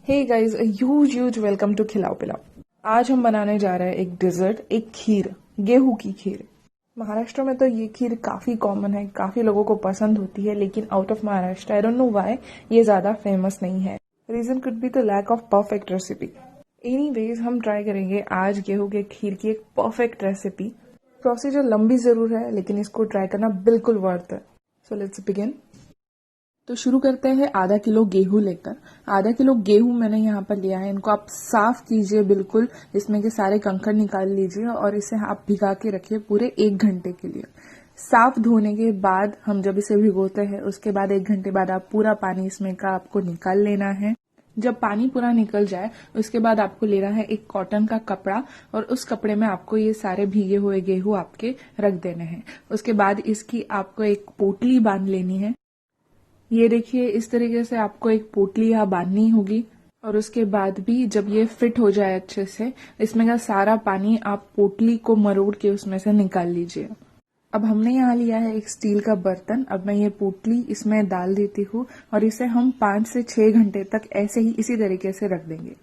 Hey guys, huge welcome to Khilao Pilao. आज हम बनाने जा रहे हैं एक डिजर्ट, एक खीर, गेहूं की खीर। महाराष्ट्र में तो ये खीर काफी कॉमन है, काफी लोगों को पसंद होती है, लेकिन out of Maharashtra I don't know why ये ज्यादा फेमस नहीं है। Reason could be the lack of perfect recipe. Anyways, हम ट्राई करेंगे आज गेहूं के खीर की एक परफेक्ट रेसिपी। प्रोसीजर लंबी जरूर है, लेकिन इसको ट्राई करना बिल्कुल वर्थ है। So let's begin. तो शुरू करते हैं आधा किलो गेहूं लेकर। आधा किलो गेहूं मैंने यहाँ पर लिया है। इनको आप साफ कीजिए बिल्कुल, इसमें के सारे कंकड़ निकाल लीजिए और इसे आप भिगा के रखिए पूरे 1 घंटे के लिए। साफ धोने के बाद हम जब इसे भिगोते हैं, उसके बाद 1 घंटे बाद आप पूरा पानी इसमें का आपको निकाल लेना है। जब पानी पूरा निकल जाए, उसके बाद आपको लेना है एक कॉटन का कपड़ा और उस कपड़े में आपको ये सारे भीगे हुए गेहूं आपके रख देने हैं। उसके बाद इसकी आपको एक पोटली बांध लेनी है। ये देखिए, इस तरीके से आपको एक पोटली यहाँ बांधनी होगी। और उसके बाद भी जब ये फिट हो जाए अच्छे से, इसमें का सारा पानी आप पोटली को मरोड़ के उसमें से निकाल लीजिए। अब हमने यहाँ लिया है एक स्टील का बर्तन। अब मैं ये पोटली इसमें डाल देती हूँ और इसे हम 5 से 6 घंटे तक ऐसे ही इसी तरीके से रख देंगे।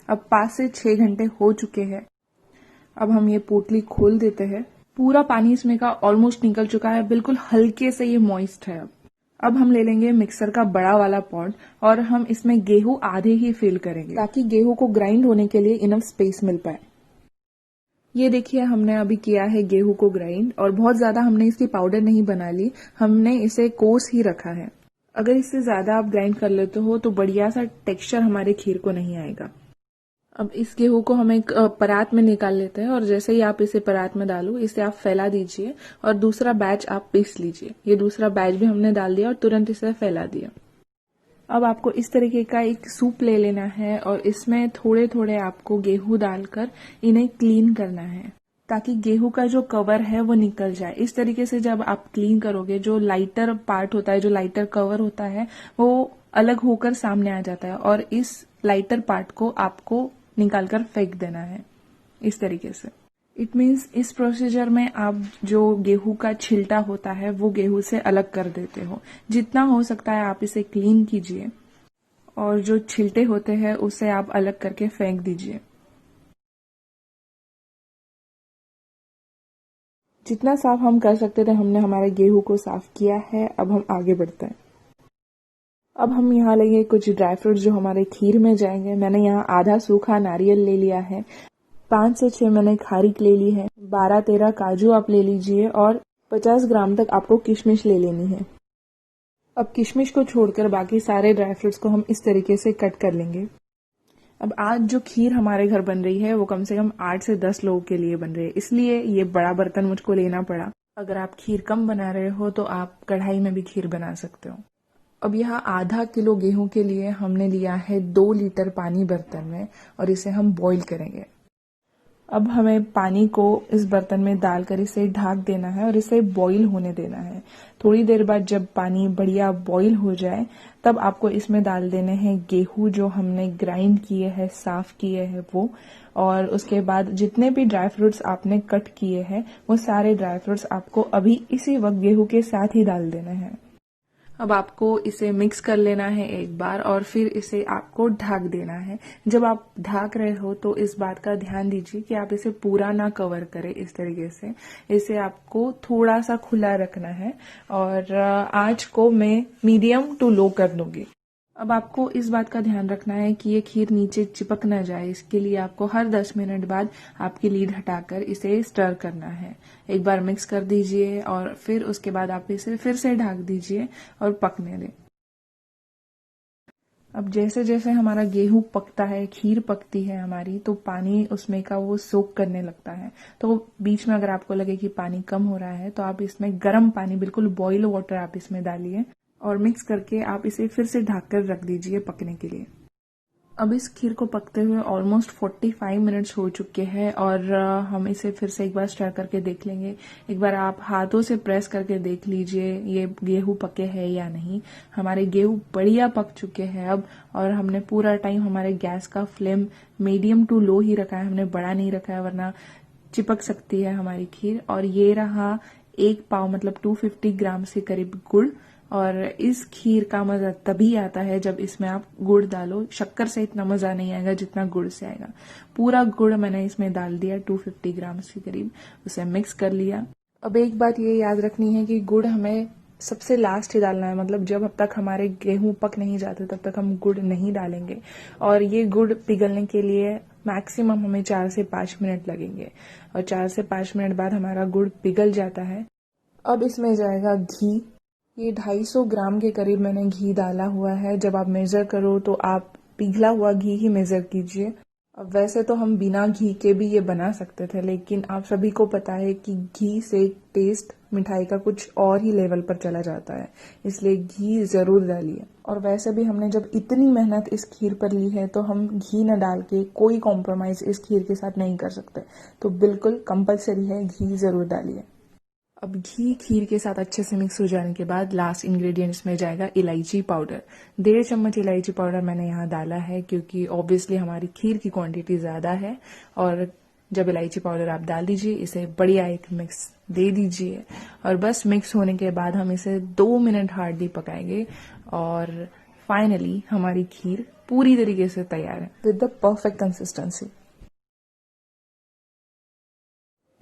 अब 5 से 6 घंटे हो चुके हैं। अब हम ये पोटली खोल देते हैं। पूरा पानी इसमें का ऑलमोस्ट निकल चुका है, बिल्कुल हल्के से ये मॉइस्ट है। अब हम ले लेंगे मिक्सर का बड़ा वाला पॉट और हम इसमें गेहूं आधे ही फिल करेंगे, ताकि गेहूं को ग्राइंड होने के लिए इनफ स्पेस मिल पाए। ये देखिए, हमने अभी किया है गेहूं को ग्राइंड और बहुत ज्यादा हमने इसकी पाउडर नहीं बना ली, हमने इसे कोर्स ही रखा है। अगर इससे ज्यादा आप ग्राइंड कर लेते हो तो बढ़िया सा टेक्सचर हमारे खीर को नहीं आएगा। अब इस गेहूं को हम एक परात में निकाल लेते हैं और जैसे ही आप इसे परात में डालो, इसे आप फैला दीजिए और दूसरा बैच आप पीस लीजिए। ये दूसरा बैच भी हमने डाल दिया और तुरंत इसे फैला दिया। अब आपको इस तरीके का एक सूप ले लेना है और इसमें थोड़े थोड़े आपको गेहूं डालकर इन्हें क्लीन करना है, ताकि गेहूं का जो कवर है वो निकल जाए। इस तरीके से जब आप क्लीन करोगे, जो लाइटर पार्ट होता है, जो लाइटर कवर होता है, वो अलग होकर सामने आ जाता है और इस लाइटर पार्ट को आपको निकालकर फेंक देना है इस तरीके से। इट मीन्स इस प्रोसीजर में आप जो गेहूं का छिलटा होता है वो गेहूं से अलग कर देते हो। जितना हो सकता है आप इसे क्लीन कीजिए और जो छिलटे होते हैं उसे आप अलग करके फेंक दीजिए। जितना साफ हम कर सकते थे हमने हमारे गेहूं को साफ किया है। अब हम आगे बढ़ते हैं। अब हम यहाँ लेंगे कुछ ड्राई फ्रूट्स जो हमारे खीर में जाएंगे। मैंने यहाँ आधा सूखा नारियल ले लिया है, 5 से 6 मैंने खारीक ले ली है, 12-13 काजू आप ले लीजिए और 50 ग्राम तक आपको किशमिश ले लेनी है। अब किशमिश को छोड़कर बाकी सारे ड्राई फ्रूट्स को हम इस तरीके से कट कर लेंगे। अब आज जो खीर हमारे घर बन रही है वो कम से कम 8 से 10 लोगों के लिए बन रही है, इसलिए ये बड़ा बर्तन मुझको लेना पड़ा। अगर आप खीर कम बना रहे हो तो आप कढ़ाई में भी खीर बना सकते हो। अब यहाँ आधा किलो गेहूं के लिए हमने लिया है 2 लीटर पानी बर्तन में और इसे हम बॉईल करेंगे। अब हमें पानी को इस बर्तन में डालकर इसे ढक देना है और इसे बॉईल होने देना है। थोड़ी देर बाद जब पानी बढ़िया बॉईल हो जाए, तब आपको इसमें डाल देने हैं गेहूं जो हमने ग्राइंड किए हैं, साफ किए हैं वो। और उसके बाद जितने भी ड्राई फ्रूट्स आपने कट किए हैं वो सारे ड्राई फ्रूट्स आपको अभी इसी वक्त गेहूं के साथ ही डाल देने हैं। अब आपको इसे मिक्स कर लेना है एक बार और फिर इसे आपको ढक देना है। जब आप ढक रहे हो तो इस बात का ध्यान दीजिए कि आप इसे पूरा ना कवर करें। इस तरीके से इसे आपको थोड़ा सा खुला रखना है और आंच को मैं मीडियम टू लो कर दूंगी। अब आपको इस बात का ध्यान रखना है कि ये खीर नीचे चिपक न जाए। इसके लिए आपको हर 10 मिनट बाद आपकी लीड हटाकर इसे स्टर करना है। एक बार मिक्स कर दीजिए और फिर उसके बाद आप इसे फिर से ढक दीजिए और पकने दें। अब जैसे जैसे हमारा गेहूं पकता है, खीर पकती है हमारी, तो पानी उसमें का वो सोक करने लगता है। तो बीच में अगर आपको लगे कि पानी कम हो रहा है तो आप इसमें गर्म पानी, बिल्कुल बॉइल वाटर आप इसमें डालिए और मिक्स करके आप इसे फिर से ढककर रख दीजिए पकने के लिए। अब इस खीर को पकते हुए ऑलमोस्ट 45 मिनट्स हो चुके हैं और हम इसे फिर से एक बार स्टर करके देख लेंगे। एक बार आप हाथों से प्रेस करके देख लीजिए ये गेहूं पके हैं या नहीं। हमारे गेहूं बढ़िया पक चुके हैं अब, और हमने पूरा टाइम हमारे गैस का फ्लेम मीडियम टू लो ही रखा है, हमने बड़ा नहीं रखा है वरना चिपक सकती है हमारी खीर। और ये रहा 1 पाव मतलब 250 ग्राम से करीब गुड़ और इस खीर का मज़ा तभी आता है जब इसमें आप गुड़ डालो। शक्कर से इतना मज़ा नहीं आएगा जितना गुड़ से आएगा। पूरा गुड़ मैंने इसमें डाल दिया 250 ग्राम के करीब, उसे मिक्स कर लिया। अब एक बात ये याद रखनी है कि गुड़ हमें सबसे लास्ट ही डालना है, मतलब जब तक हमारे गेहूं पक नहीं जाते तब तक हम गुड़ नहीं डालेंगे। और ये गुड़ पिघलने के लिए मैक्सिमम हमें 4 से 5 मिनट लगेंगे, और 4 से 5 मिनट बाद हमारा गुड़ पिघल जाता है। अब इसमें जाएगा घी। ये 250 ग्राम के करीब मैंने घी डाला हुआ है। जब आप मेजर करो तो आप पिघला हुआ घी ही मेजर कीजिए। अब वैसे तो हम बिना घी के भी ये बना सकते थे, लेकिन आप सभी को पता है कि घी से टेस्ट मिठाई का कुछ और ही लेवल पर चला जाता है, इसलिए घी जरूर डालिए। और वैसे भी हमने जब इतनी मेहनत इस खीर पर ली है तो हम घी न डाल के कोई कॉम्प्रोमाइज इस खीर के साथ नहीं कर सकते, तो बिल्कुल कंपलसरी है, घी जरूर डालिए। अब घी खीर के साथ अच्छे से मिक्स हो जाने के बाद लास्ट इंग्रेडिएंट्स में जाएगा इलायची पाउडर। 1.5 चम्मच इलायची पाउडर मैंने यहाँ डाला है, क्योंकि ऑब्वियसली हमारी खीर की क्वांटिटी ज़्यादा है। और जब इलायची पाउडर आप डाल दीजिए, इसे बढ़िया एक मिक्स दे दीजिए, और बस मिक्स होने के बाद हम इसे 2 मिनट हार्डली पकाएंगे, और फाइनली हमारी खीर पूरी तरीके से तैयार है विद द परफेक्ट कंसिस्टेंसी।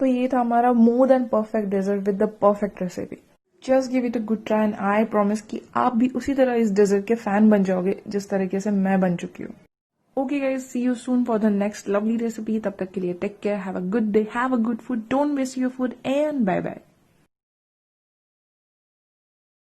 तो ये था हमारा more than perfect dessert with the perfect recipe. Just give it a good try and I promise कि आप भी उसी तरह इस डेजर्ट के फैन बन जाओगे जिस तरीके से मैं बन चुकी हूँ। Okay guys, see you soon for the next lovely recipe. तब तक के लिए take care, have a good day, have a good food, don't waste your food and bye bye.